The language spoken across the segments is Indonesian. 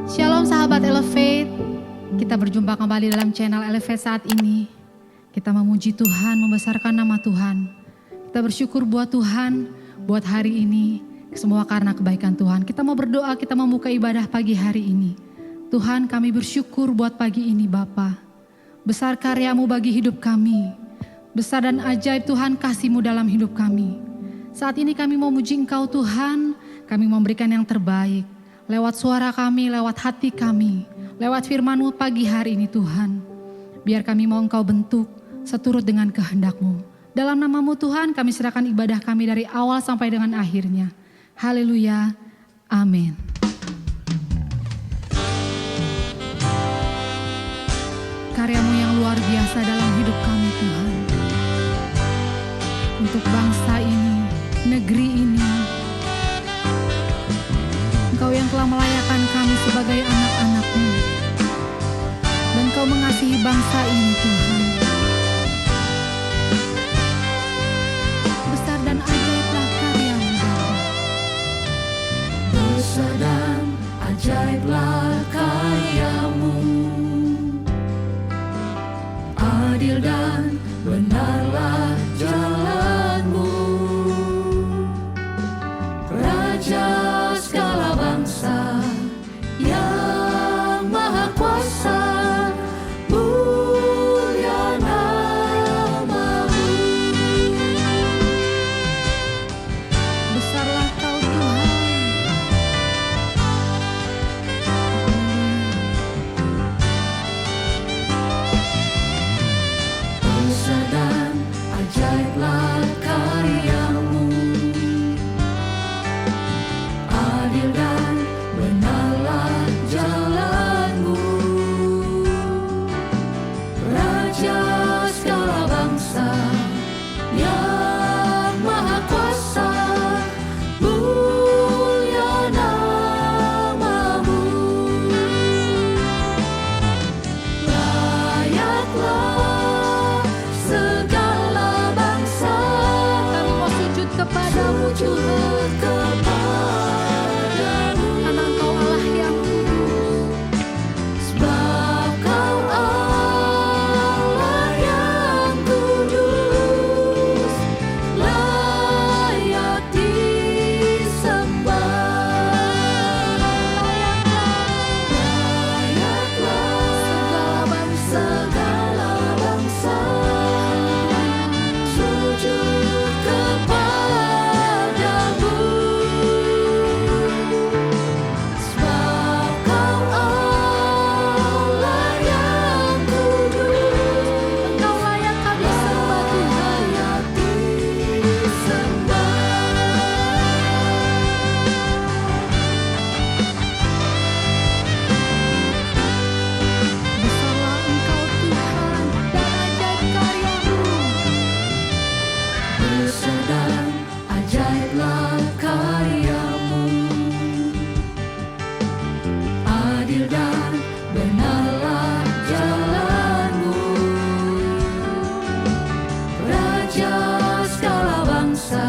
Shalom sahabat Elevate, kita berjumpa kembali dalam channel Elevate saat ini. Kita memuji Tuhan, membesarkan nama Tuhan. Kita bersyukur buat Tuhan, buat hari ini, semua karena kebaikan Tuhan. Kita mau berdoa, kita membuka ibadah pagi hari ini. Tuhan, kami bersyukur buat pagi ini Bapa. Besar karya-Mu bagi hidup kami. Besar dan ajaib Tuhan kasih-Mu dalam hidup kami. Saat ini kami mau memuji Engkau Tuhan, kami memberikan yang terbaik. Lewat suara kami, lewat hati kami, lewat firman-Mu pagi hari ini Tuhan. Biar kami mau Engkau bentuk seturut dengan kehendak-Mu. Dalam nama-Mu Tuhan kami serahkan ibadah kami dari awal sampai dengan akhirnya. Haleluya, amin. Karya-Mu yang luar biasa dalam hidup kami Tuhan. Untuk bangsa ini, negeri ini, Engkau yang telah melayakkan kami sebagai anak-anak-Mu. Dan Engkau mengasihi bangsa ini Tuhan. Besar dan ajaiblah karya-Mu Bapa. Besar dan ajaiblah karya-Mu. Adil dan benarlah jalan-Mu. Raja segala bangsa yang maha kuasa, mulia nama-Mu. Besarlah Kau Tuhan. Besar dan ajaiblah karya-Mu. Adil dan benarlah jalan-Mu. Raja segala bangsa yang maha kuasa, mulia nama-Mu. Layaklah segala bangsa Kami mau sujud kepada-Mu sujud kepadamu, karena Engkau Allah yang kudus. sebab Kau Allah yang kudus, layak disembah. Layaklah segala bangsa sujud kepadamu, sebab Kau Allah yang kudus, Engkau layak kami sembah Tuhan. layak disembah. Besarlah Engkau Tuhan dan ajaib karya-Mu. Besar dan ajaiblah karya-Mu. Adil dan benarlah jalan-Mu. Raja segala bangsa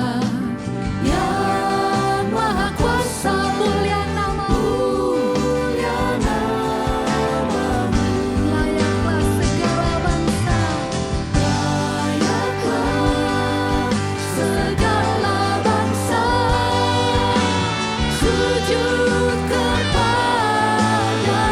yang maha kuasa, Mulia nama-Mu. mulia nama-Mu. Layaklah segala bangsa. Layaklah segala bangsa sujud kepadamu,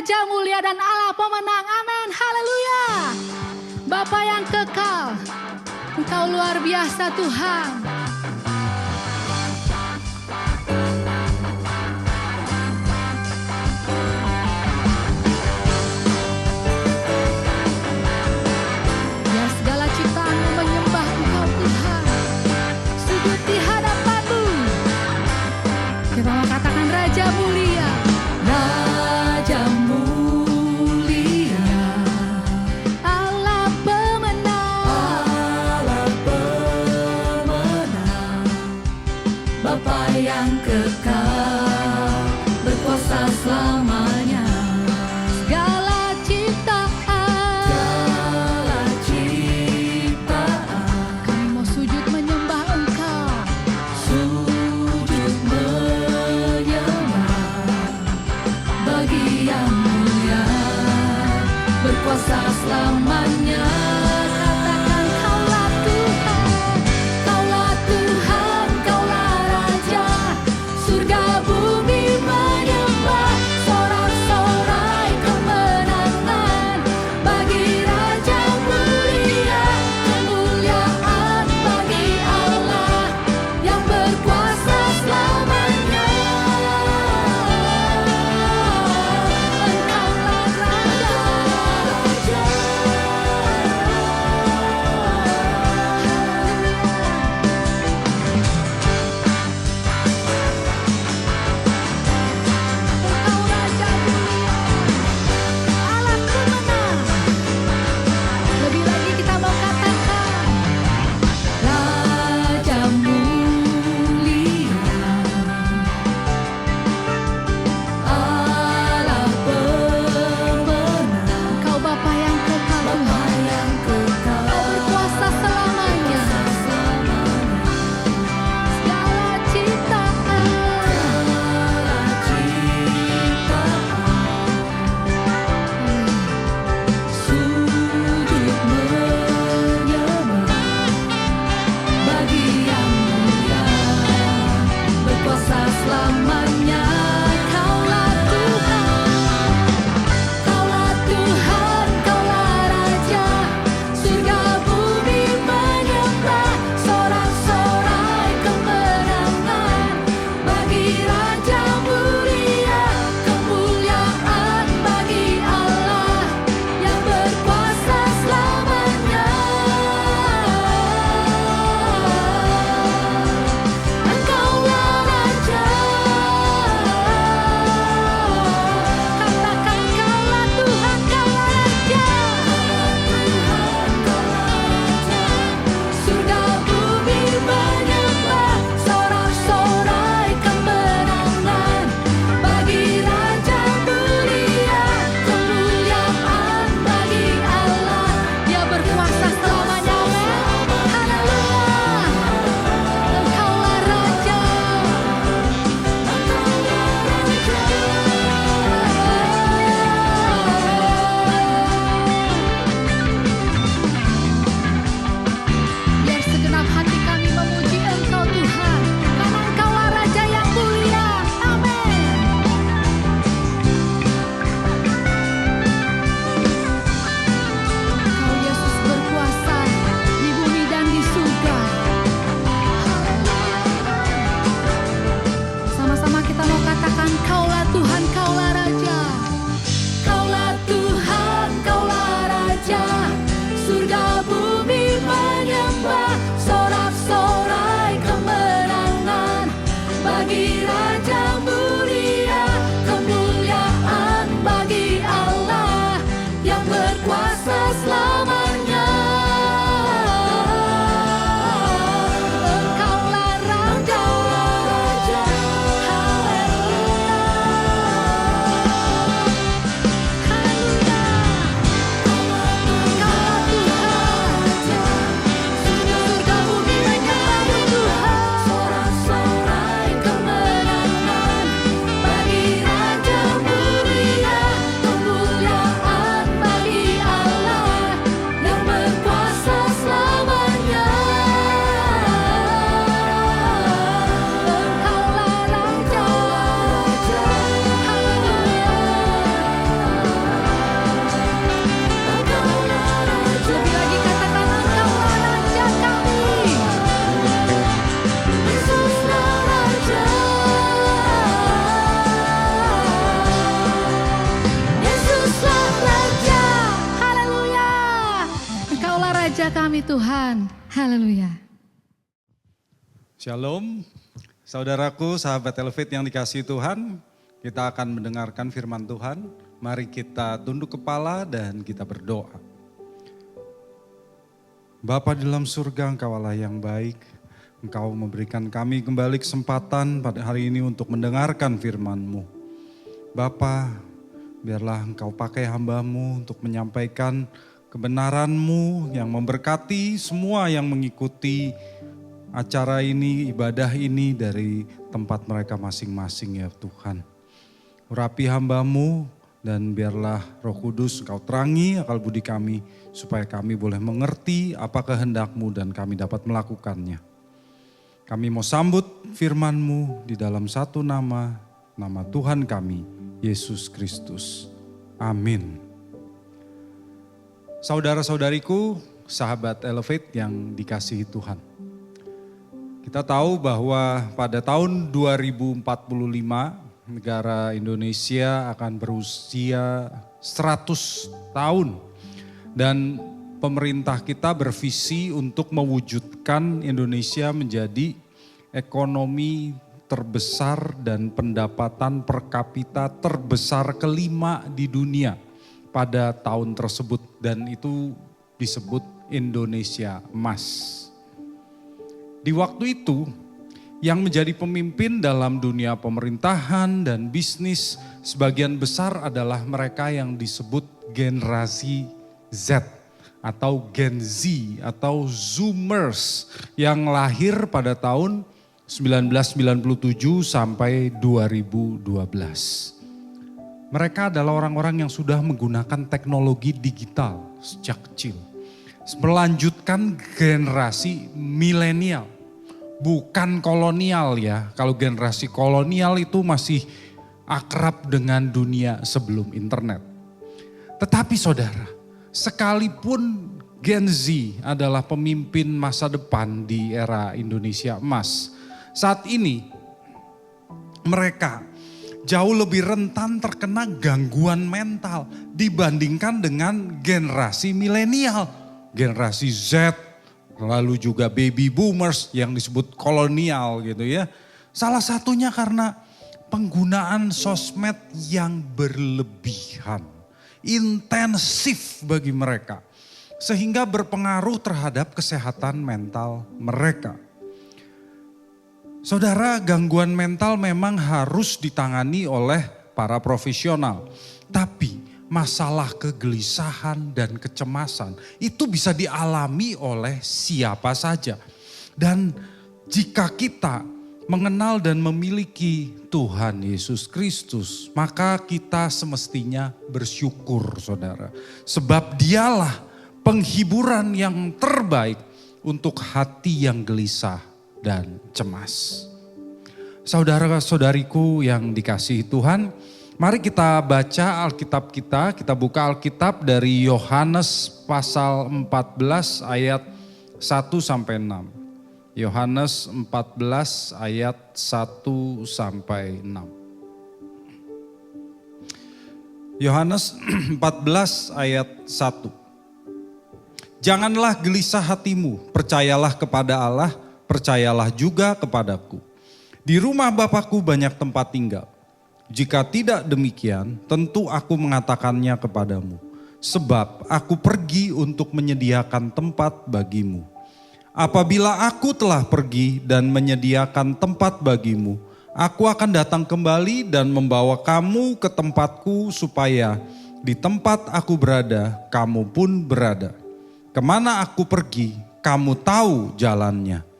Raja mulia dan Allah pemenang. Amin. Haleluya. Bapa yang kekal, Engkau luar biasa Tuhan. Ya segala ciptaanmu menyembah Engkau Tuhan. Sujud di hadapan-Mu. Kita mau katakan Raja mulia. Raja mulia, Allah pemenang. Allah pemenang, Bapa yang kekal, berkuasa selamanya. Segala ciptaan, Segala ciptaan kami mau sujud menyembah Engkau. sujud menyembah bagi yang mulia, berkuasa selamanya. Katakan Kaulah Tuhan, Kaulah Tuhan, Kaulah Raja, surga bumi menyembah, sorak-sorai kemenangan bagi Raja mulia, kemuliaan bagi Allah yang berkuasa selamanya. Engkaulah Raja, Puji Tuhan. Haleluya. Shalom, saudaraku, sahabat Elevate yang dikasihi Tuhan. Kita akan mendengarkan firman Tuhan. Mari kita tunduk kepala dan kita berdoa. Bapa di dalam surga, Engkau Allah yang baik. Engkau memberikan kami kembali kesempatan pada hari ini untuk mendengarkan firman-Mu. Bapa, biarlah Engkau pakai hamba-Mu untuk menyampaikan kebenaran-Mu yang memberkati semua yang mengikuti acara ini, ibadah ini dari tempat mereka masing-masing ya Tuhan. Urapi hamba-Mu dan biarlah Roh Kudus Engkau terangi akal budi kami supaya kami boleh mengerti apa kehendak-Mu dan kami dapat melakukannya. Kami mau sambut firman-Mu di dalam satu nama Tuhan kami, Yesus Kristus. Amin. Saudara-saudariku, sahabat Elevate yang dikasihi Tuhan. Kita tahu bahwa pada tahun 2045 negara Indonesia akan berusia 100 tahun. Dan pemerintah kita bervisi untuk mewujudkan Indonesia menjadi ekonomi terbesar dan pendapatan per kapita terbesar kelima di dunia pada tahun tersebut. Dan itu disebut Indonesia Emas. Di waktu itu, yang menjadi pemimpin dalam dunia pemerintahan dan bisnis sebagian besar adalah mereka yang disebut generasi Z atau Gen Z atau Zoomers yang lahir pada tahun 1997 sampai 2012. Mereka adalah orang-orang yang sudah menggunakan teknologi digital sejak kecil. Melanjutkan generasi milenial. Bukan kolonial ya, kalau generasi kolonial itu masih akrab dengan dunia sebelum internet. Tetapi saudara, sekalipun Gen Z adalah pemimpin masa depan di era Indonesia Emas, saat ini mereka jauh lebih rentan terkena gangguan mental dibandingkan dengan generasi milenial, generasi Z, lalu juga baby boomers yang disebut kolonial gitu ya. Salah satunya karena penggunaan sosmed yang berlebihan, intensif bagi mereka. Sehingga berpengaruh terhadap kesehatan mental mereka. Saudara, gangguan mental memang harus ditangani oleh para profesional. Tapi masalah kegelisahan dan kecemasan itu bisa dialami oleh siapa saja. Dan jika kita mengenal dan memiliki Tuhan Yesus Kristus, maka kita semestinya bersyukur saudara. Sebab dialah penghiburan yang terbaik untuk hati yang gelisah dan cemas. Saudara-saudariku yang dikasihi Tuhan, mari kita baca Alkitab kita buka Alkitab dari Yohanes pasal 14 ayat 1 sampai 6. Yohanes 14 ayat 1 sampai 6. Yohanes 14 ayat 1. Janganlah gelisah hatimu, percayalah kepada Allah, percayalah juga kepadaku. Di rumah Bapakku banyak tempat tinggal. Jika tidak demikian, tentu aku mengatakannya kepadamu. Sebab aku pergi untuk menyediakan tempat bagimu. Apabila aku telah pergi dan menyediakan tempat bagimu, aku akan datang kembali dan membawa kamu ke tempatku supaya di tempat aku berada, kamu pun berada. Kemana aku pergi, kamu tahu jalannya.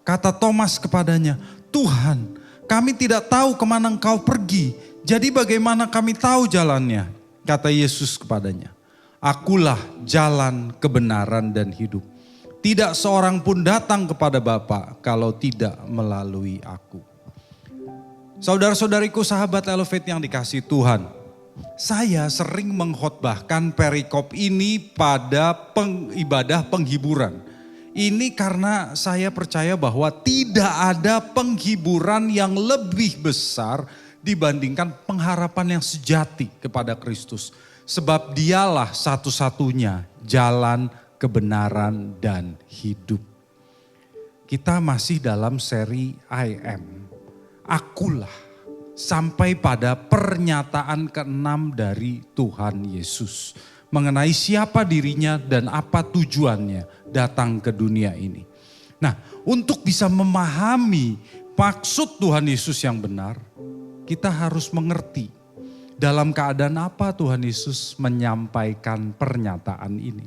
Kata Thomas kepadanya, Tuhan, kami tidak tahu kemana Engkau pergi, jadi bagaimana kami tahu jalannya? Kata Yesus kepadanya, Akulah jalan, kebenaran, dan hidup. Tidak seorang pun datang kepada Bapa kalau tidak melalui aku. Saudara-saudariku, sahabat Elevate yang dikasihi Tuhan, saya sering mengkhotbahkan perikop ini pada ibadah penghiburan. Ini karena saya percaya bahwa tidak ada penghiburan yang lebih besar dibandingkan pengharapan yang sejati kepada Kristus. Sebab dialah satu-satunya jalan, kebenaran, dan hidup. Kita masih dalam seri I Am, Akulah, sampai pada pernyataan ke-6 dari Tuhan Yesus mengenai siapa dirinya dan apa tujuannya datang ke dunia ini. Nah, untuk bisa memahami maksud Tuhan Yesus yang benar, kita harus mengerti dalam keadaan apa Tuhan Yesus menyampaikan pernyataan ini.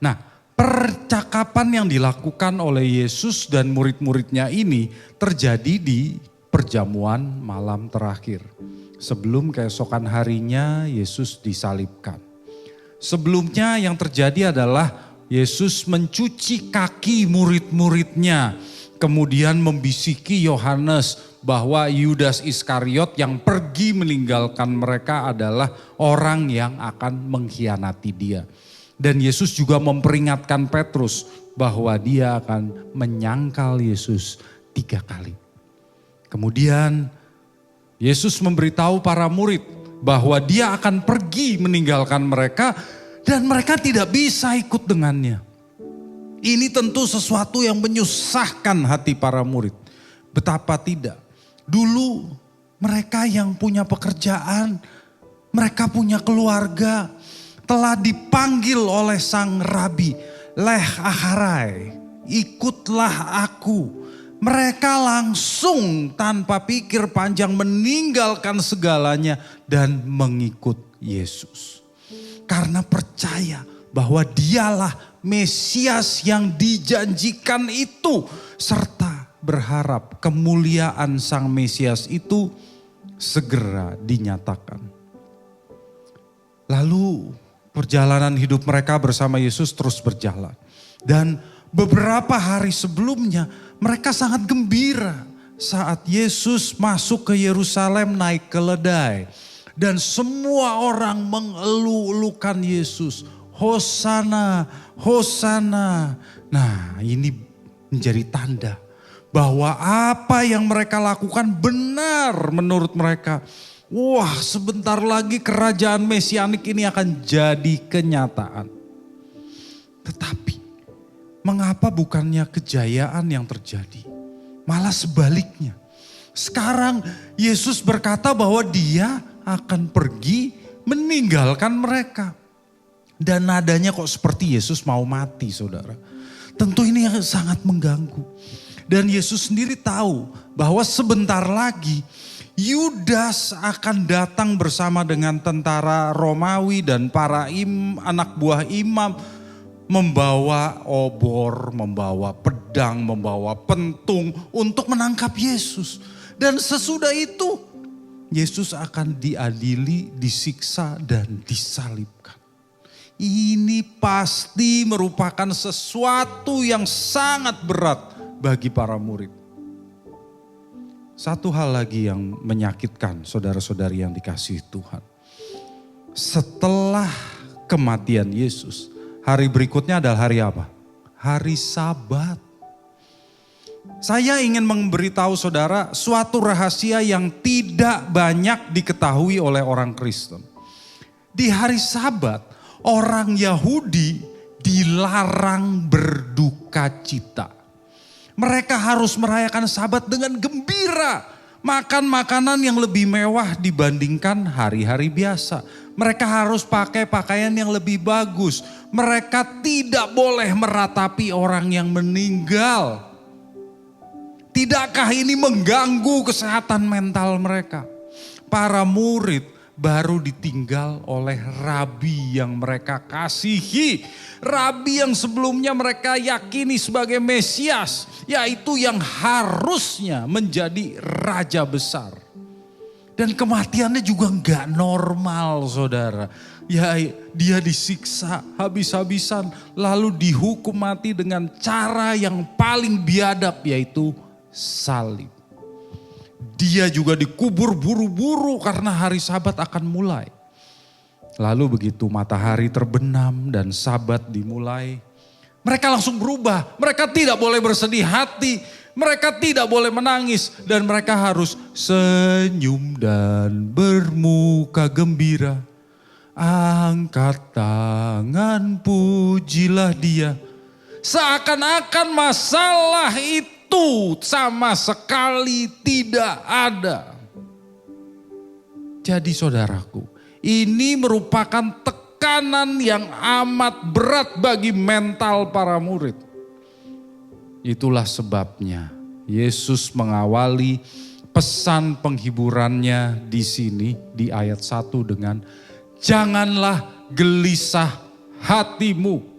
Nah, percakapan yang dilakukan oleh Yesus dan murid-muridnya ini terjadi di perjamuan malam terakhir. Sebelum keesokan harinya Yesus disalibkan. Sebelumnya yang terjadi adalah Yesus mencuci kaki murid-muridnya. Kemudian membisiki Yohanes bahwa Yudas Iskariot yang pergi meninggalkan mereka adalah orang yang akan mengkhianati dia. Dan Yesus juga memperingatkan Petrus bahwa dia akan menyangkal Yesus 3 kali. Kemudian Yesus memberitahu para murid bahwa dia akan pergi meninggalkan mereka dan mereka tidak bisa ikut dengannya. Ini tentu sesuatu yang menyusahkan hati para murid. Betapa tidak. Dulu mereka yang punya pekerjaan, mereka punya keluarga, telah dipanggil oleh sang rabi, leh acharai, ikutlah aku. Mereka langsung tanpa pikir panjang meninggalkan segalanya dan mengikut Yesus. Karena percaya bahwa dialah Mesias yang dijanjikan itu, serta berharap kemuliaan sang Mesias itu segera dinyatakan. Lalu perjalanan hidup mereka bersama Yesus terus berjalan. Dan beberapa hari sebelumnya mereka sangat gembira saat Yesus masuk ke Yerusalem naik keledai. Dan semua orang mengeluh-elukan Yesus. Hosana, Hosana. Nah, ini menjadi tanda bahwa apa yang mereka lakukan benar menurut mereka. Wah, sebentar lagi kerajaan mesianik ini akan jadi kenyataan. Tetapi mengapa bukannya kejayaan yang terjadi? Malah sebaliknya. Sekarang Yesus berkata bahwa dia akan pergi meninggalkan mereka. Dan nadanya kok seperti Yesus mau mati, saudara. Tentu ini sangat mengganggu. Dan Yesus sendiri tahu bahwa sebentar lagi Yudas akan datang bersama dengan tentara Romawi dan para anak buah imam, membawa obor, membawa pedang, membawa pentung untuk menangkap Yesus. Dan sesudah itu Yesus akan diadili, disiksa dan disalibkan. Ini pasti merupakan sesuatu yang sangat berat bagi para murid. Satu hal lagi yang menyakitkan saudara-saudari yang dikasihi Tuhan. Setelah kematian Yesus, hari berikutnya adalah hari apa? Hari Sabat. Saya ingin memberitahu saudara suatu rahasia yang tidak banyak diketahui oleh orang Kristen. Di hari Sabat, orang Yahudi dilarang berduka cita. Mereka harus merayakan Sabat dengan gembira. Makan makanan yang lebih mewah dibandingkan hari-hari biasa. Mereka harus pakai pakaian yang lebih bagus. Mereka tidak boleh meratapi orang yang meninggal. Tidakkah ini mengganggu kesehatan mental mereka? Para murid baru ditinggal oleh rabi yang mereka kasihi. Rabi yang sebelumnya mereka yakini sebagai Mesias. Yaitu yang harusnya menjadi raja besar. Dan kematiannya juga gak normal, saudara. Ya, dia disiksa habis-habisan lalu dihukum mati dengan cara yang paling biadab, yaitu salib. Dia juga dikubur buru-buru karena hari Sabat akan mulai. Lalu begitu matahari terbenam dan Sabat dimulai, mereka langsung berubah. Mereka tidak boleh bersedih hati, mereka tidak boleh menangis, dan mereka harus senyum dan bermuka gembira. Angkat tangan, pujilah Dia. Seakan-akan masalah itu sama sekali tidak ada. Jadi saudaraku, ini merupakan tekanan yang amat berat bagi mental para murid. Itulah sebabnya Yesus mengawali pesan penghiburannya di sini di ayat 1 dengan janganlah gelisah hatimu.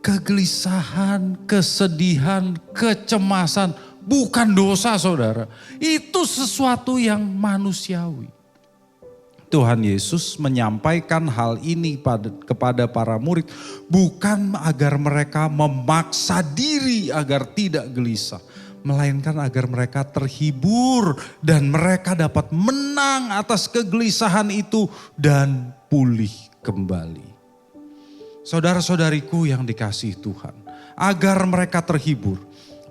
Kegelisahan, kesedihan, kecemasan bukan dosa saudara. Itu sesuatu yang manusiawi. Tuhan Yesus menyampaikan hal ini kepada para murid bukan agar mereka memaksa diri agar tidak gelisah. Melainkan agar mereka terhibur dan mereka dapat menang atas kegelisahan itu dan pulih kembali. Saudara-saudariku yang dikasihi Tuhan, agar mereka terhibur.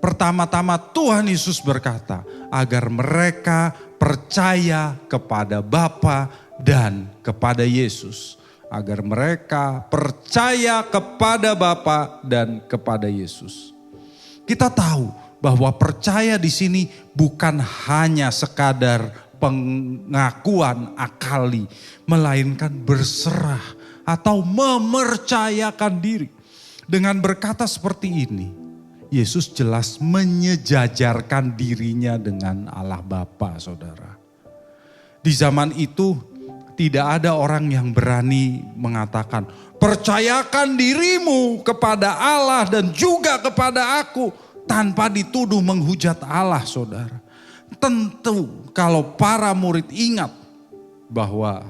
Pertama-tama Tuhan Yesus berkata agar mereka percaya kepada Bapa dan kepada Yesus. Agar mereka percaya kepada Bapa dan kepada Yesus. Kita tahu bahwa percaya di sini bukan hanya sekadar pengakuan akali, melainkan berserah atau memercayakan diri. Dengan berkata seperti ini, Yesus jelas menyejajarkan dirinya dengan Allah Bapa, saudara. Di zaman itu tidak ada orang yang berani mengatakan, percayakan dirimu kepada Allah dan juga kepada aku, tanpa dituduh menghujat Allah, saudara. Tentu kalau para murid ingat bahwa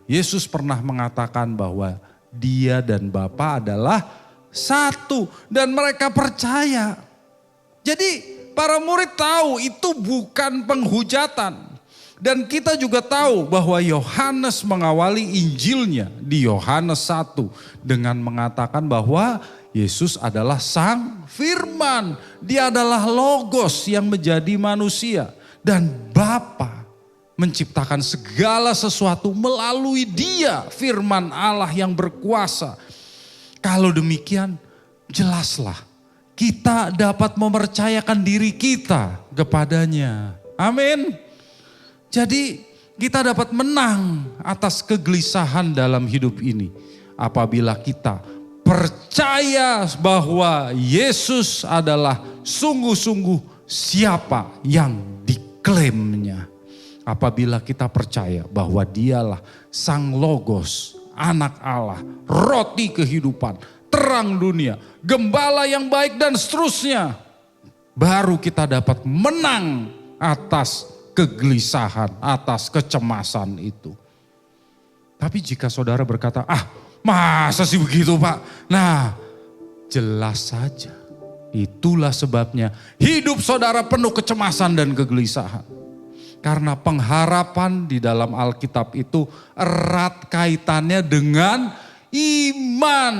Yesus pernah mengatakan bahwa Dia dan Bapa adalah satu dan mereka percaya. Jadi para murid tahu itu bukan penghujatan. Dan kita juga tahu bahwa Yohanes mengawali Injilnya di Yohanes 1 dengan mengatakan bahwa Yesus adalah Sang Firman. Dia adalah Logos yang menjadi manusia. Dan Bapa menciptakan segala sesuatu melalui Dia, Firman Allah yang berkuasa. Kalau demikian, jelaslah kita dapat mempercayakan diri kita kepadanya. Amin. Jadi kita dapat menang atas kegelisahan dalam hidup ini apabila kita percaya bahwa Yesus adalah sungguh-sungguh siapa yang diklaimnya. Apabila kita percaya bahwa Dialah Sang Logos, Anak Allah, roti kehidupan, terang dunia, gembala yang baik dan seterusnya. Baru kita dapat menang atas kegelisahan, atas kecemasan itu. Tapi jika saudara berkata, masa sih begitu Pak? Nah, jelas saja. Itulah sebabnya hidup saudara penuh kecemasan dan kegelisahan. Karena pengharapan di dalam Alkitab itu erat kaitannya dengan iman.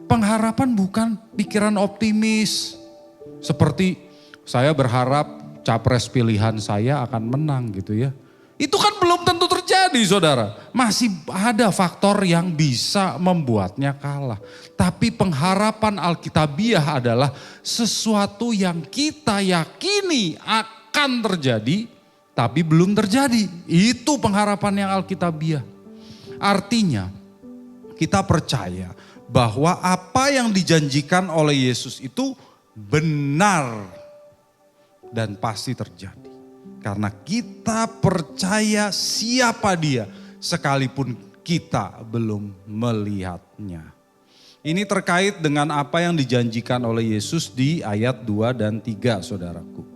Pengharapan bukan pikiran optimis. Seperti saya berharap capres pilihan saya akan menang gitu ya. Itu kan belum tentu terjadi saudara. Masih ada faktor yang bisa membuatnya kalah. Tapi pengharapan Alkitabiah adalah sesuatu yang kita yakini akan terjadi tapi belum terjadi. Itu pengharapan yang Alkitabiah. Artinya kita percaya bahwa apa yang dijanjikan oleh Yesus itu benar dan pasti terjadi. Karena kita percaya siapa Dia sekalipun kita belum melihatnya. Ini terkait dengan apa yang dijanjikan oleh Yesus di ayat 2 dan 3 saudaraku.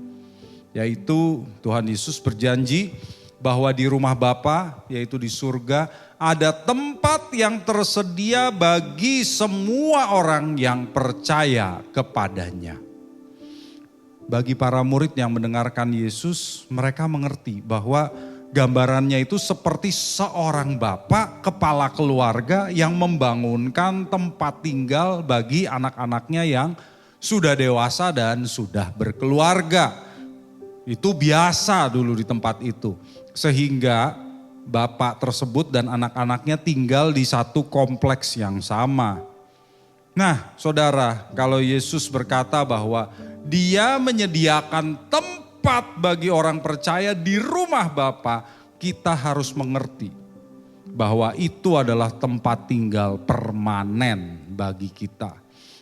Yaitu Tuhan Yesus berjanji bahwa di rumah Bapa, yaitu di surga, ada tempat yang tersedia bagi semua orang yang percaya kepadanya. Bagi para murid yang mendengarkan Yesus, mereka mengerti bahwa gambarannya itu seperti seorang bapak kepala keluarga yang membangunkan tempat tinggal bagi anak-anaknya yang sudah dewasa dan sudah berkeluarga. Itu biasa dulu di tempat itu. Sehingga bapak tersebut dan anak-anaknya tinggal di satu kompleks yang sama. Nah, saudara, kalau Yesus berkata bahwa Dia menyediakan tempat bagi orang percaya di rumah Bapa, kita harus mengerti bahwa itu adalah tempat tinggal permanen bagi kita.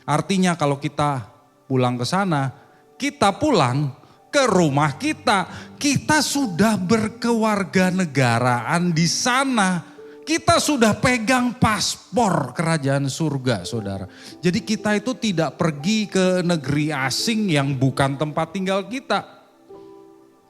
Artinya kalau kita pulang ke sana, kita pulang ke rumah kita. Kita sudah berkewarganegaraan di sana. Kita sudah pegang paspor kerajaan surga, saudara. Jadi kita itu tidak pergi ke negeri asing yang bukan tempat tinggal kita.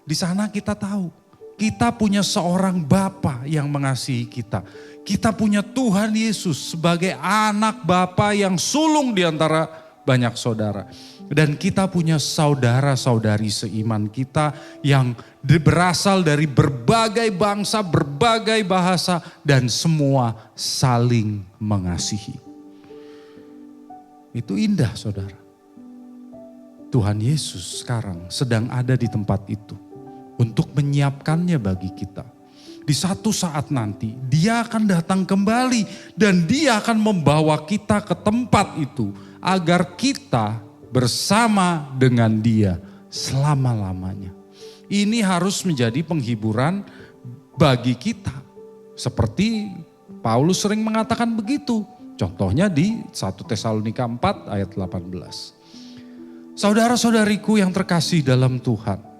Di sana kita tahu, kita punya seorang Bapa yang mengasihi kita. Kita punya Tuhan Yesus sebagai anak Bapa yang sulung di antara banyak saudara. Dan kita punya saudara-saudari seiman kita yang berasal dari berbagai bangsa, berbagai bahasa, dan semua saling mengasihi. Itu indah, saudara. Tuhan Yesus sekarang sedang ada di tempat itu untuk menyiapkannya bagi kita. Di satu saat nanti Dia akan datang kembali dan Dia akan membawa kita ke tempat itu agar kita bersama dengan Dia selama-lamanya. Ini harus menjadi penghiburan bagi kita. Seperti Paulus sering mengatakan begitu. Contohnya di 1 Tesalonika 4 ayat 18. Saudara-saudariku yang terkasih dalam Tuhan,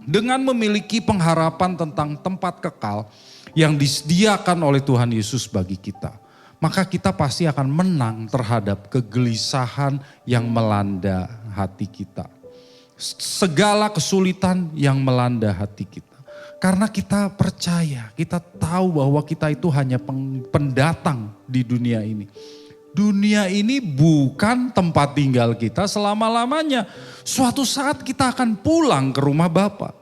dengan memiliki pengharapan tentang tempat kekal yang disediakan oleh Tuhan Yesus bagi kita, maka kita pasti akan menang terhadap kegelisahan yang melanda hati kita. Segala kesulitan yang melanda hati kita. Karena kita percaya, kita tahu bahwa kita itu hanya pendatang di dunia ini. Dunia ini bukan tempat tinggal kita selama-lamanya. Suatu saat kita akan pulang ke rumah Bapa.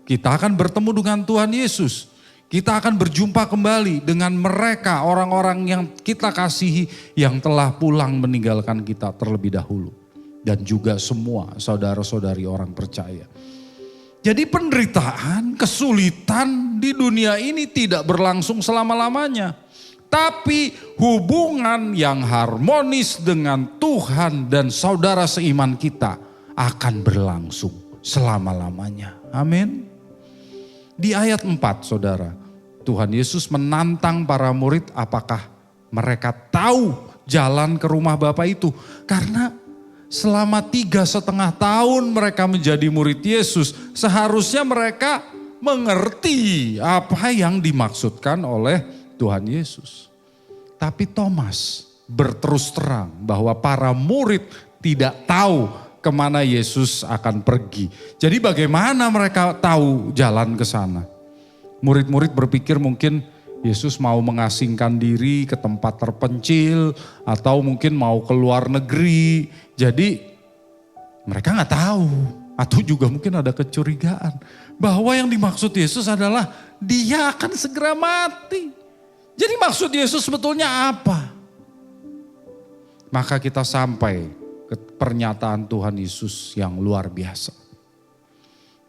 Kita akan bertemu dengan Tuhan Yesus. Kita akan berjumpa kembali dengan mereka, orang-orang yang kita kasihi yang telah pulang meninggalkan kita terlebih dahulu. Dan juga semua saudara-saudari orang percaya. Jadi penderitaan, kesulitan di dunia ini tidak berlangsung selama-lamanya. Tapi hubungan yang harmonis dengan Tuhan dan saudara seiman kita akan berlangsung selama-lamanya. Amin. Di ayat 4 saudara, Tuhan Yesus menantang para murid apakah mereka tahu jalan ke rumah Bapa itu. Karena selama 3,5 tahun mereka menjadi murid Yesus, seharusnya mereka mengerti apa yang dimaksudkan oleh Tuhan Yesus. Tapi Thomas berterus terang bahwa para murid tidak tahu kemana Yesus akan pergi. Jadi bagaimana mereka tahu jalan ke sana? Murid-murid berpikir mungkin Yesus mau mengasingkan diri ke tempat terpencil atau mungkin mau ke luar negeri. Jadi mereka nggak tahu atau juga mungkin ada kecurigaan bahwa yang dimaksud Yesus adalah Dia akan segera mati. Jadi maksud Yesus sebetulnya apa? Maka kita sampai ke pernyataan Tuhan Yesus yang luar biasa.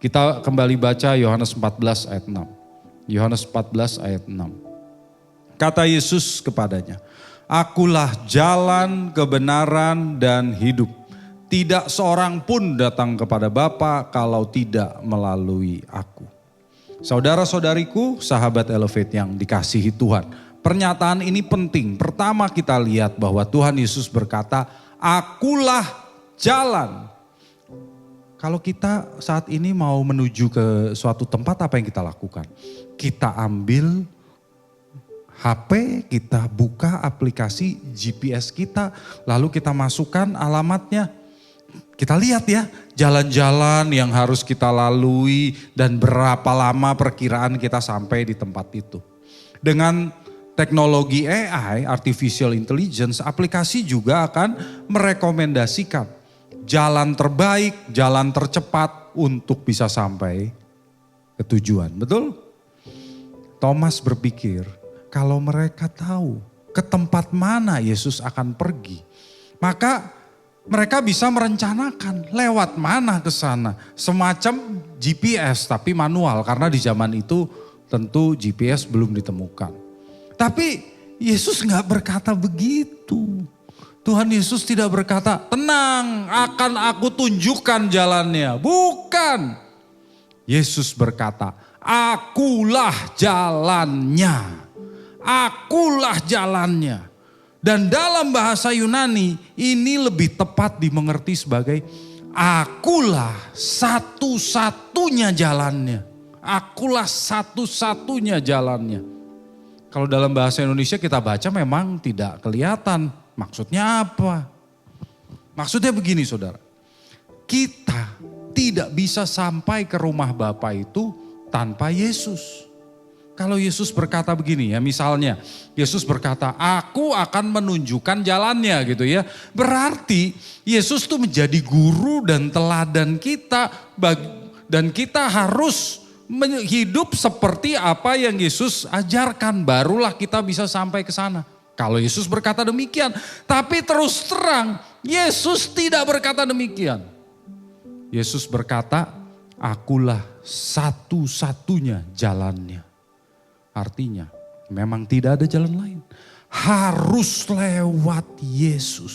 Kita kembali baca Yohanes 14 ayat 6. Yohanes 14 ayat 6. Kata Yesus kepadanya, "Akulah jalan, kebenaran, dan hidup. Tidak seorang pun datang kepada Bapa kalau tidak melalui aku." Saudara-saudariku, sahabat Elevate yang dikasihi Tuhan. Pernyataan ini penting. Pertama kita lihat bahwa Tuhan Yesus berkata, "Akulah jalan." Kalau kita saat ini mau menuju ke suatu tempat, apa yang kita lakukan? Kita ambil HP, kita buka aplikasi GPS kita, lalu kita masukkan alamatnya. Kita lihat ya, jalan-jalan yang harus kita lalui dan berapa lama perkiraan kita sampai di tempat itu. Dengan teknologi AI, Artificial Intelligence, aplikasi juga akan merekomendasikan jalan terbaik, jalan tercepat untuk bisa sampai ke tujuan. Betul? Thomas berpikir, kalau mereka tahu ke tempat mana Yesus akan pergi, maka mereka bisa merencanakan lewat mana ke sana. Semacam GPS tapi manual, karena di zaman itu Tentu GPS belum ditemukan. Tapi Yesus nggak berkata begitu. Tuhan Yesus tidak berkata, tenang akan aku tunjukkan jalannya. Bukan. Yesus berkata, akulah jalannya. Akulah jalannya. Dan dalam bahasa Yunani ini lebih tepat dimengerti sebagai akulah satu-satunya jalannya. Akulah satu-satunya jalannya. Kalau dalam bahasa Indonesia kita baca memang tidak kelihatan. Maksudnya apa? Maksudnya begini saudara. Kita tidak bisa sampai ke rumah Bapa itu tanpa Yesus. Kalau Yesus berkata begini ya, misalnya Yesus berkata, aku akan menunjukkan jalannya gitu ya. Berarti Yesus itu menjadi guru dan teladan kita. Dan kita harus hidup seperti apa yang Yesus ajarkan. Barulah kita bisa sampai ke sana. Kalau Yesus berkata demikian. Tapi terus terang, Yesus tidak berkata demikian. Yesus berkata, akulah satu-satunya jalannya. Artinya memang tidak ada jalan lain. Harus lewat Yesus.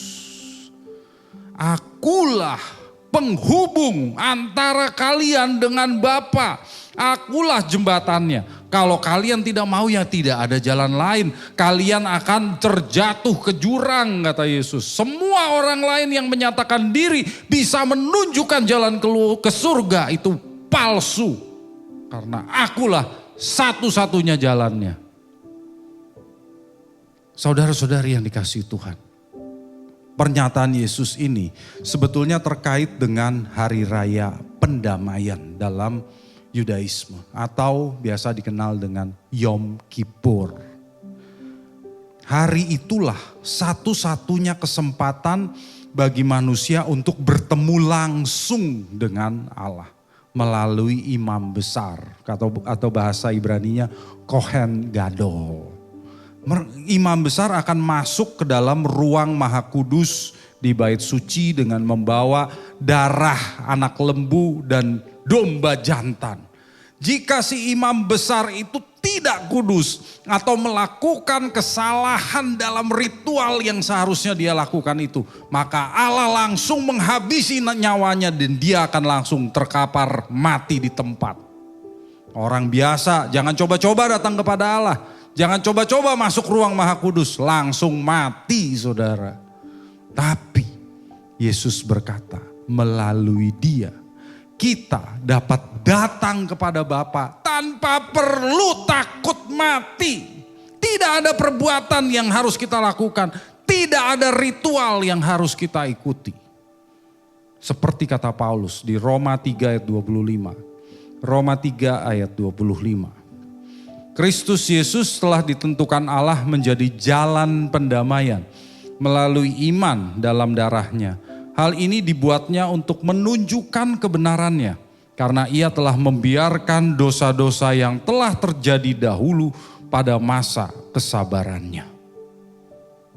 Akulah penghubung antara kalian dengan Bapa. Akulah jembatannya. Kalau kalian tidak mau ya tidak ada jalan lain. Kalian akan terjatuh ke jurang kata Yesus. Semua orang lain yang menyatakan diri bisa menunjukkan jalan ke surga itu palsu. Karena akulah satu-satunya jalannya. Saudara-saudari yang dikasihi Tuhan. Pernyataan Yesus ini sebetulnya terkait dengan hari raya pendamaian dalam Yudaisme atau biasa dikenal dengan Yom Kippur. Hari itulah satu-satunya kesempatan bagi manusia untuk bertemu langsung dengan Allah melalui imam besar atau bahasa Ibraninya Kohen Gadol. Imam besar akan masuk ke dalam ruang maha kudus di bait suci dengan membawa darah anak lembu dan domba jantan. Jika si imam besar itu tidak kudus atau melakukan kesalahan dalam ritual yang seharusnya dia lakukan itu, maka Allah langsung menghabisi nyawanya dan dia akan langsung terkapar mati di tempat. Orang biasa jangan coba-coba datang kepada Allah. Jangan coba-coba masuk ruang maha kudus, langsung mati saudara. Tapi Yesus berkata, melalui dia kita dapat datang kepada Bapa tanpa perlu takut mati. Tidak ada perbuatan yang harus kita lakukan, tidak ada ritual yang harus kita ikuti. Seperti kata Paulus di Roma 3 ayat 25. Roma 3 ayat 25. Kristus Yesus telah ditentukan Allah menjadi jalan pendamaian melalui iman dalam darahnya. Hal ini dibuatnya untuk menunjukkan kebenarannya karena ia telah membiarkan dosa-dosa yang telah terjadi dahulu pada masa kesabarannya.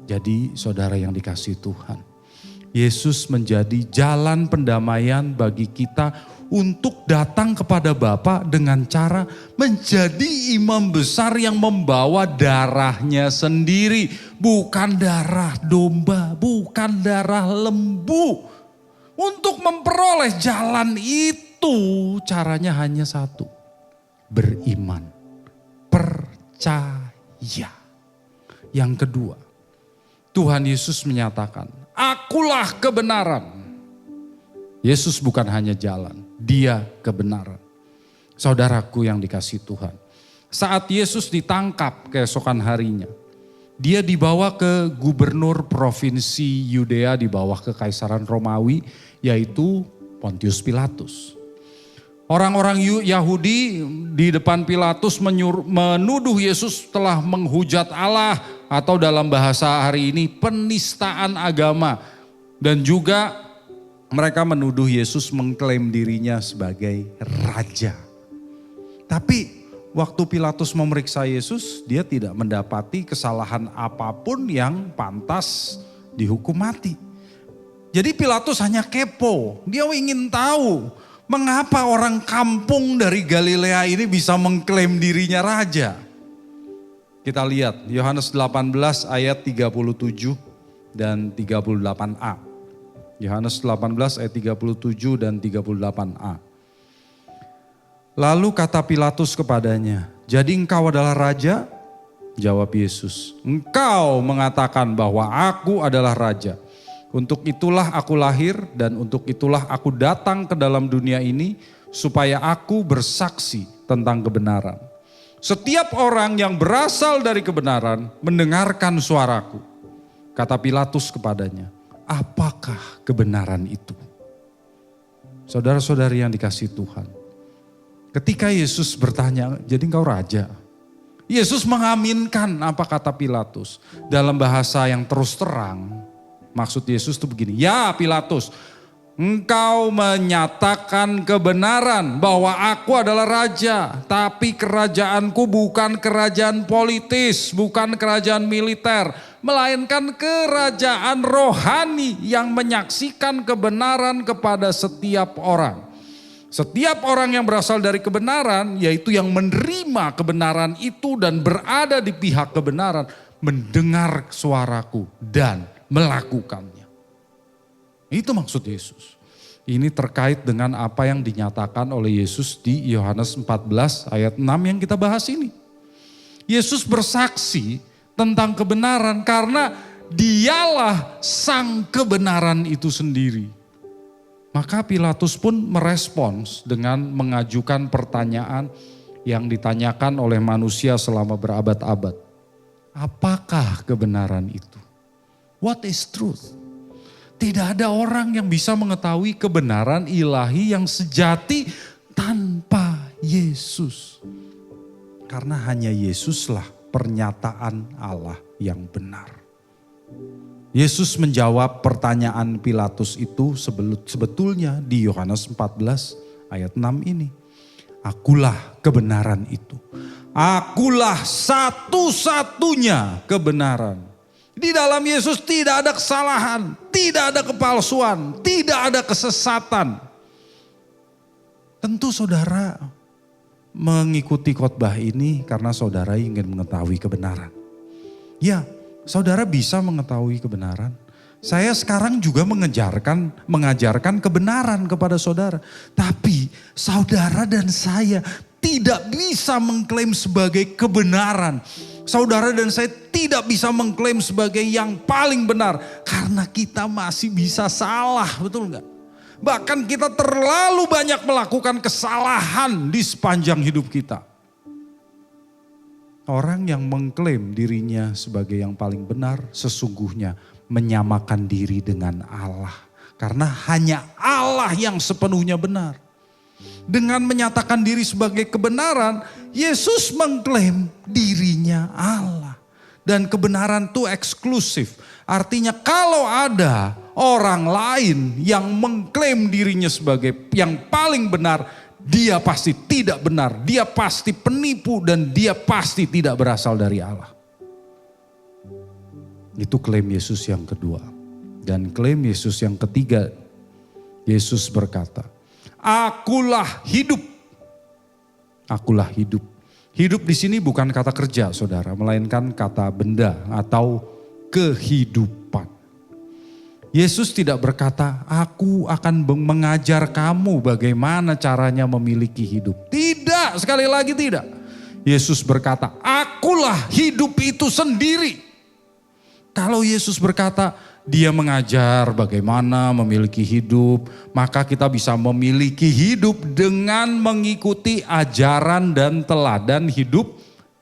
Jadi saudara yang dikasihi Tuhan, Yesus menjadi jalan pendamaian bagi kita untuk datang kepada Bapa dengan cara menjadi imam besar yang membawa darahnya sendiri. Bukan darah domba, bukan darah lembu. Untuk memperoleh jalan itu caranya hanya satu. Beriman, percaya. Yang kedua, Tuhan Yesus menyatakan, akulah kebenaran. Yesus bukan hanya jalan, dia kebenaran. Saudaraku yang dikasihi Tuhan. Saat Yesus ditangkap keesokan harinya, dia dibawa ke gubernur provinsi Yudea di bawah kekaisaran Romawi, yaitu Pontius Pilatus. Orang-orang Yahudi di depan Pilatus menuduh Yesus telah menghujat Allah, atau dalam bahasa hari ini penistaan agama. Dan juga mereka menuduh Yesus mengklaim dirinya sebagai raja. Tapi waktu Pilatus memeriksa Yesus, dia tidak mendapati kesalahan apapun yang pantas dihukum mati. Jadi Pilatus hanya kepo, dia ingin tahu Mengapa orang kampung dari Galilea ini bisa mengklaim dirinya raja? Kita lihat Yohanes 18 ayat 37 dan 38a. Yohanes 18 ayat 37 dan 38a. Lalu kata Pilatus kepadanya, "Jadi engkau adalah raja?" Jawab Yesus, "Engkau mengatakan bahwa aku adalah raja. Untuk itulah aku lahir dan untuk itulah aku datang ke dalam dunia ini supaya aku bersaksi tentang kebenaran. Setiap orang yang berasal dari kebenaran mendengarkan suaraku." Kata Pilatus kepadanya, "Apakah kebenaran itu?" Saudara-saudari yang dikasihi Tuhan, ketika Yesus bertanya, "Jadi engkau raja?" Yesus mengaminkan apa kata Pilatus dalam bahasa yang terus terang. Maksud Yesus itu begini, "Ya Pilatus, engkau menyatakan kebenaran bahwa aku adalah raja, tapi kerajaanku bukan kerajaan politis, bukan kerajaan militer, melainkan kerajaan rohani yang menyaksikan kebenaran kepada setiap orang. Setiap orang yang berasal dari kebenaran, yaitu yang menerima kebenaran itu dan berada di pihak kebenaran, mendengar suaraku dan melakukannya." Itu maksud Yesus. Ini terkait dengan apa yang dinyatakan oleh Yesus di Yohanes 14 ayat 6 yang kita bahas ini. Yesus bersaksi tentang kebenaran karena dialah sang kebenaran itu sendiri. Maka Pilatus pun merespons dengan mengajukan pertanyaan yang ditanyakan oleh manusia selama berabad-abad. Apakah kebenaran itu? What is truth? Tidak ada orang yang bisa mengetahui kebenaran ilahi yang sejati tanpa Yesus. Karena hanya Yesuslah pernyataan Allah yang benar. Yesus menjawab pertanyaan Pilatus itu sebetulnya di Yohanes 14 ayat 6 ini. Akulah kebenaran itu. Akulah satu-satunya kebenaran. Di dalam Yesus tidak ada kesalahan, tidak ada kepalsuan, tidak ada kesesatan. Tentu saudara mengikuti khotbah ini karena saudara ingin mengetahui kebenaran. Ya, saudara bisa mengetahui kebenaran. Saya sekarang juga mengajarkan kebenaran kepada saudara. Tapi saudara dan saya tidak bisa mengklaim sebagai kebenaran. Saudara dan saya tidak bisa mengklaim sebagai yang paling benar. Karena kita masih bisa salah, betul enggak? Bahkan kita terlalu banyak melakukan kesalahan di sepanjang hidup kita. Orang yang mengklaim dirinya sebagai yang paling benar sesungguhnya menyamakan diri dengan Allah. Karena hanya Allah yang sepenuhnya benar. Dengan menyatakan diri sebagai kebenaran, Yesus mengklaim dirinya Allah. Dan kebenaran itu eksklusif. Artinya kalau ada orang lain yang mengklaim dirinya sebagai yang paling benar, dia pasti tidak benar, dia pasti penipu dan dia pasti tidak berasal dari Allah. Itu klaim Yesus yang kedua. Dan klaim Yesus yang ketiga, Yesus berkata, "Akulah hidup." Akulah hidup. Hidup di sini bukan kata kerja, saudara, melainkan kata benda atau kehidupan. Yesus tidak berkata, "Aku akan mengajar kamu bagaimana caranya memiliki hidup." Tidak, sekali lagi tidak. Yesus berkata, "Akulah hidup itu sendiri." Kalau Yesus berkata, dia mengajar bagaimana memiliki hidup, maka kita bisa memiliki hidup dengan mengikuti ajaran dan teladan hidup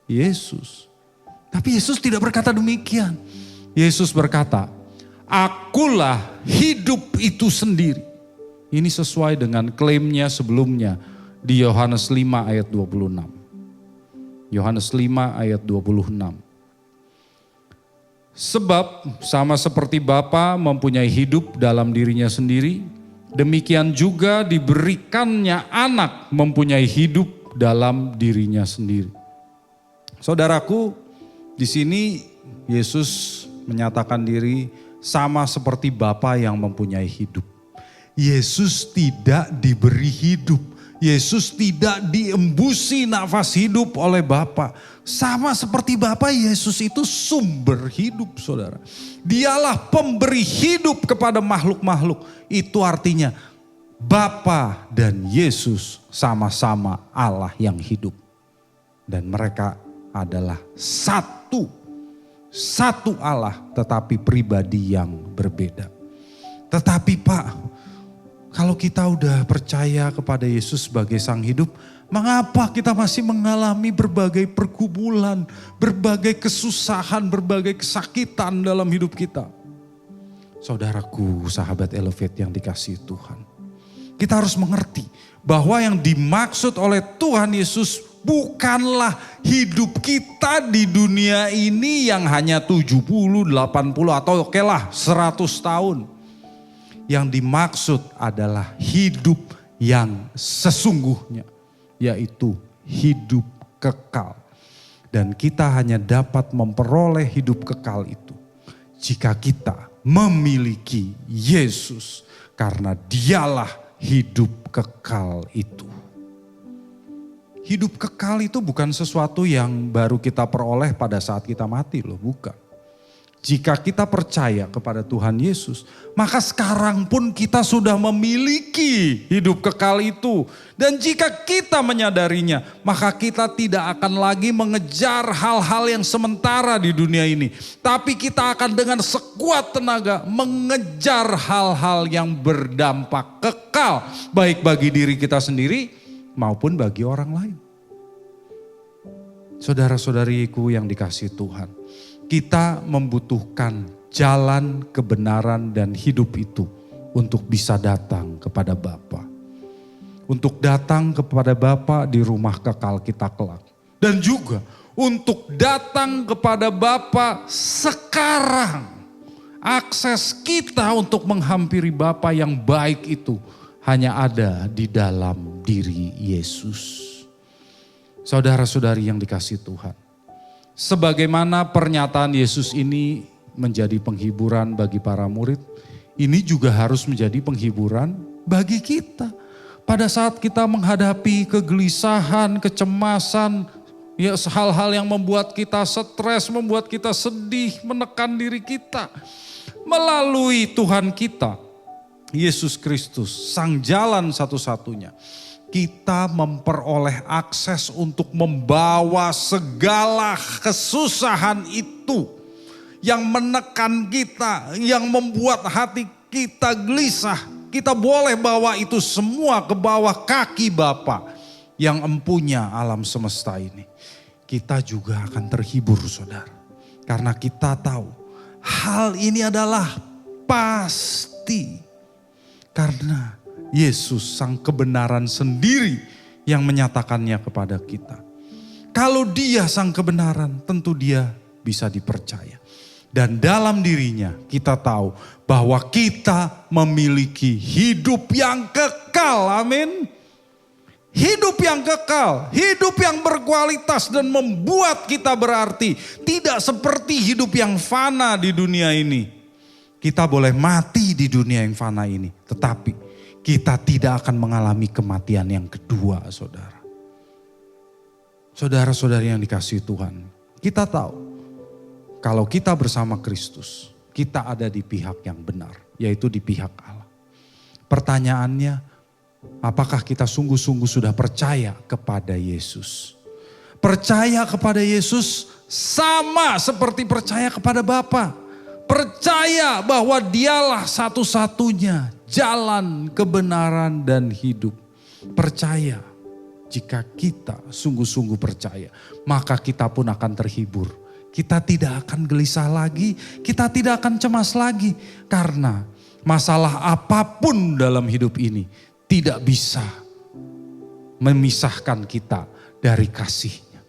Yesus. Tapi Yesus tidak berkata demikian. Yesus berkata, "Akulah hidup itu sendiri." Ini sesuai dengan klaimnya sebelumnya di Yohanes 5 ayat 26. Yohanes 5 ayat 26. "Sebab sama seperti Bapa mempunyai hidup dalam dirinya sendiri, demikian juga diberikannya anak mempunyai hidup dalam dirinya sendiri." Saudaraku, di sini Yesus menyatakan diri sama seperti Bapa yang mempunyai hidup. Yesus tidak diberi hidup. Yesus tidak diembusi nafas hidup oleh Bapa. Sama seperti Bapa, Yesus itu sumber hidup, saudara. Dialah pemberi hidup kepada makhluk-makhluk. Itu artinya Bapa dan Yesus sama-sama Allah yang hidup. Dan mereka adalah satu Allah, tetapi pribadi yang berbeda. Tetapi Pak, kalau kita udah percaya kepada Yesus sebagai Sang Hidup, mengapa kita masih mengalami berbagai pergumulan, berbagai kesusahan, berbagai kesakitan dalam hidup kita? Saudaraku, sahabat Elevate yang dikasihi Tuhan, kita harus mengerti bahwa yang dimaksud oleh Tuhan Yesus bukanlah hidup kita di dunia ini yang hanya 70, 80 atau okelah 100 tahun. Yang dimaksud adalah hidup yang sesungguhnya, yaitu hidup kekal. Dan kita hanya dapat memperoleh hidup kekal itu jika kita memiliki Yesus, karena dialah hidup kekal itu. Hidup kekal itu bukan sesuatu yang baru kita peroleh pada saat kita mati loh, bukan. Jika kita percaya kepada Tuhan Yesus, maka sekarang pun kita sudah memiliki hidup kekal itu. Dan jika kita menyadarinya, maka kita tidak akan lagi mengejar hal-hal yang sementara di dunia ini. Tapi kita akan dengan sekuat tenaga mengejar hal-hal yang berdampak kekal. Baik bagi diri kita sendiri maupun bagi orang lain. Saudara-saudariku yang dikasihi Tuhan, kita membutuhkan jalan kebenaran dan hidup itu untuk bisa datang kepada Bapa. Untuk datang kepada Bapa di rumah kekal kita kelak. Dan juga untuk datang kepada Bapa sekarang. Akses kita untuk menghampiri Bapa yang baik itu hanya ada di dalam diri Yesus. Saudara-saudari yang dikasihi Tuhan, sebagaimana pernyataan Yesus ini menjadi penghiburan bagi para murid, ini juga harus menjadi penghiburan bagi kita. Pada saat kita menghadapi kegelisahan, kecemasan, ya hal-hal yang membuat kita stres, membuat kita sedih, menekan diri kita. Melalui Tuhan kita, Yesus Kristus, Sang Jalan satu-satunya, kita memperoleh akses untuk membawa segala kesusahan itu yang menekan kita, yang membuat hati kita gelisah. Kita boleh bawa itu semua ke bawah kaki Bapa yang empunya alam semesta ini. Kita juga akan terhibur, saudara. Karena kita tahu hal ini adalah pasti. Karena Yesus Sang kebenaran sendiri yang menyatakannya kepada kita. Kalau Dia Sang kebenaran, tentu Dia bisa dipercaya. Dan dalam dirinya kita tahu bahwa kita memiliki hidup yang kekal. Amin. Hidup yang kekal, hidup yang berkualitas dan membuat kita berarti. Tidak seperti hidup yang fana di dunia ini. Kita boleh mati di dunia yang fana ini, tetapi kita tidak akan mengalami kematian yang kedua, saudara. Saudara-saudari yang dikasihi Tuhan, kita tahu kalau kita bersama Kristus, kita ada di pihak yang benar, yaitu di pihak Allah. Pertanyaannya, apakah kita sungguh-sungguh sudah percaya kepada Yesus? Percaya kepada Yesus sama seperti percaya kepada Bapa. Percaya bahwa Dialah satu-satunya jalan, kebenaran, dan hidup. Percaya, jika kita sungguh-sungguh percaya, maka kita pun akan terhibur. Kita tidak akan gelisah lagi, kita tidak akan cemas lagi. Karena masalah apapun dalam hidup ini tidak bisa memisahkan kita dari kasih-Nya.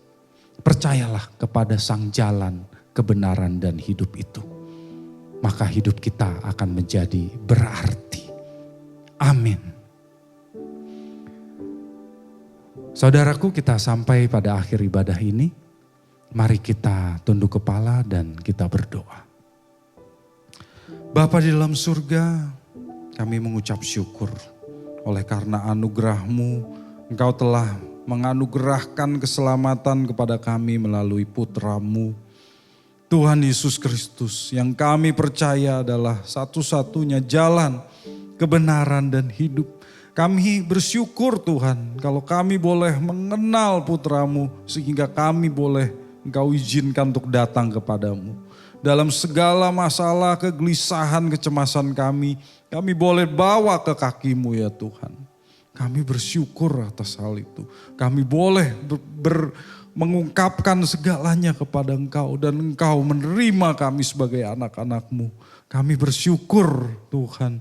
Percayalah kepada Sang Jalan, kebenaran, dan hidup itu. Maka hidup kita akan menjadi berarti. Amin. Saudaraku, kita sampai pada akhir ibadah ini. Mari kita tunduk kepala dan kita berdoa. Bapa di dalam surga, Kami mengucap syukur oleh karena anugerah-Mu, Engkau telah menganugerahkan keselamatan kepada kami melalui Putra-Mu, Tuhan Yesus Kristus, yang kami percaya adalah satu-satunya jalan, kebenaran dan hidup. Kami bersyukur Tuhan kalau kami boleh mengenal Putra-Mu sehingga kami boleh Engkau izinkan untuk datang kepadamu. Dalam segala masalah, kegelisahan, kecemasan kami boleh bawa ke kaki-Mu ya Tuhan. Kami bersyukur atas hal itu. Kami boleh mengungkapkan segalanya kepada Engkau dan Engkau menerima kami sebagai anak-anak-Mu. Kami bersyukur Tuhan.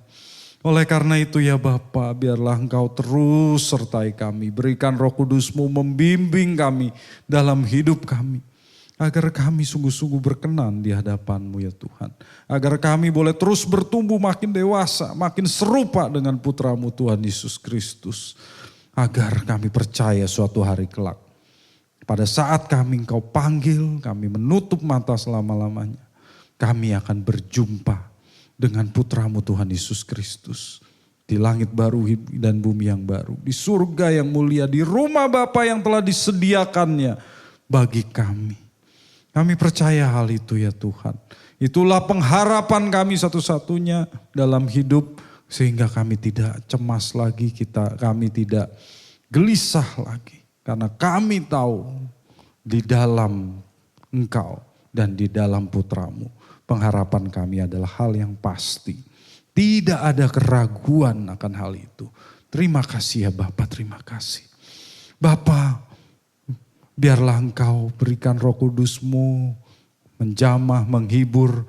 Oleh karena itu ya Bapa, biarlah Engkau terus sertai kami. Berikan Roh Kudus-Mu membimbing kami dalam hidup kami. Agar kami sungguh-sungguh berkenan di hadapan-Mu ya Tuhan. Agar kami boleh terus bertumbuh makin dewasa, makin serupa dengan Putra-Mu Tuhan Yesus Kristus. Agar kami percaya suatu hari kelak. Pada saat kami Engkau panggil, kami menutup mata selama-lamanya. Kami akan berjumpa dengan Putra-Mu Tuhan Yesus Kristus. Di langit baru dan bumi yang baru. Di surga yang mulia, di rumah Bapa yang telah disediakannya bagi kami. Kami percaya hal itu ya Tuhan. Itulah pengharapan kami satu-satunya dalam hidup. Sehingga kami tidak cemas lagi, kami tidak gelisah lagi. Karena kami tahu di dalam Engkau dan di dalam Putra-Mu. Pengharapan kami adalah hal yang pasti. Tidak ada keraguan akan hal itu. Terima kasih ya Bapa, terima kasih. Bapa, biarlah Engkau berikan Roh Kudus-Mu menjamah, menghibur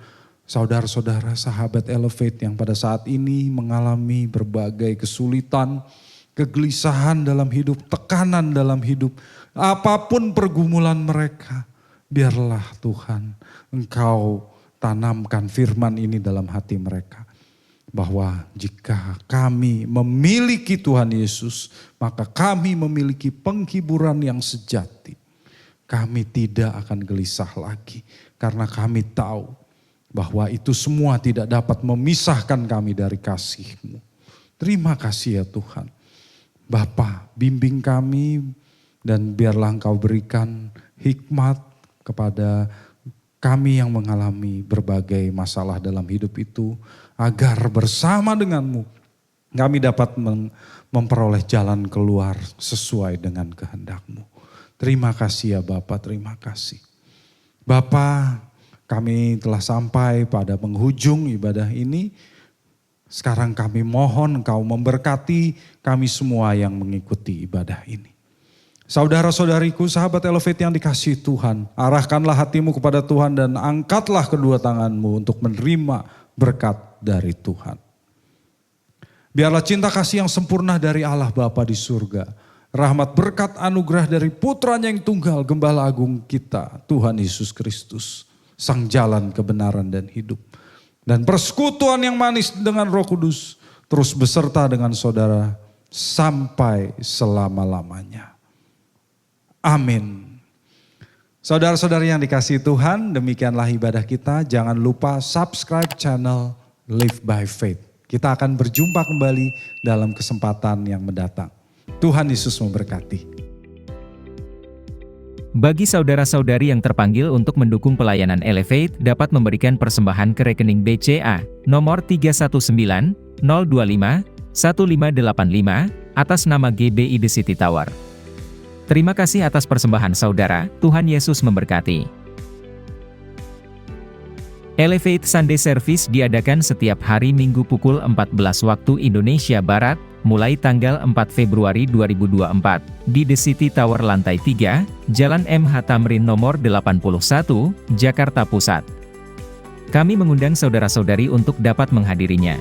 saudara-saudara sahabat Elevate yang pada saat ini mengalami berbagai kesulitan, kegelisahan dalam hidup, tekanan dalam hidup. Apapun pergumulan mereka, biarlah Tuhan Engkau tanamkan firman ini dalam hati mereka. Bahwa jika kami memiliki Tuhan Yesus, maka kami memiliki penghiburan yang sejati. Kami tidak akan gelisah lagi. Karena kami tahu bahwa itu semua tidak dapat memisahkan kami dari kasih-Mu. Terima kasih ya Tuhan. Bapa, bimbing kami dan biarlah Engkau berikan hikmat kepada kami yang mengalami berbagai masalah dalam hidup itu, agar bersama denganmu kami dapat memperoleh jalan keluar sesuai dengan kehendak-Mu. Terima kasih ya Bapa, terima kasih. Bapa, kami telah sampai pada penghujung ibadah ini. Sekarang kami mohon Engkau memberkati kami semua yang mengikuti ibadah ini. Saudara-saudariku, sahabat Elevate yang dikasihi Tuhan, arahkanlah hatimu kepada Tuhan dan angkatlah kedua tanganmu untuk menerima berkat dari Tuhan. Biarlah cinta kasih yang sempurna dari Allah Bapa di surga, rahmat berkat anugerah dari Putranya yang tunggal, Gembala Agung kita, Tuhan Yesus Kristus, Sang Jalan Kebenaran dan Hidup, dan persekutuan yang manis dengan Roh Kudus, terus beserta dengan saudara sampai selama-lamanya. Amin. Saudara-saudari yang dikasihi Tuhan, demikianlah ibadah kita. Jangan lupa subscribe channel Live by Faith. Kita akan berjumpa kembali dalam kesempatan yang mendatang. Tuhan Yesus memberkati. Bagi saudara-saudari yang terpanggil untuk mendukung pelayanan Elevate dapat memberikan persembahan ke rekening BCA nomor 319 025 1585 atas nama GBI The City Tower. Terima kasih atas persembahan saudara, Tuhan Yesus memberkati. Elevate Sunday Service diadakan setiap hari Minggu pukul 14 waktu Indonesia Barat, mulai tanggal 4 Februari 2024, di The City Tower lantai 3, Jalan MH Tamrin nomor 81, Jakarta Pusat. Kami mengundang saudara-saudari untuk dapat menghadirinya.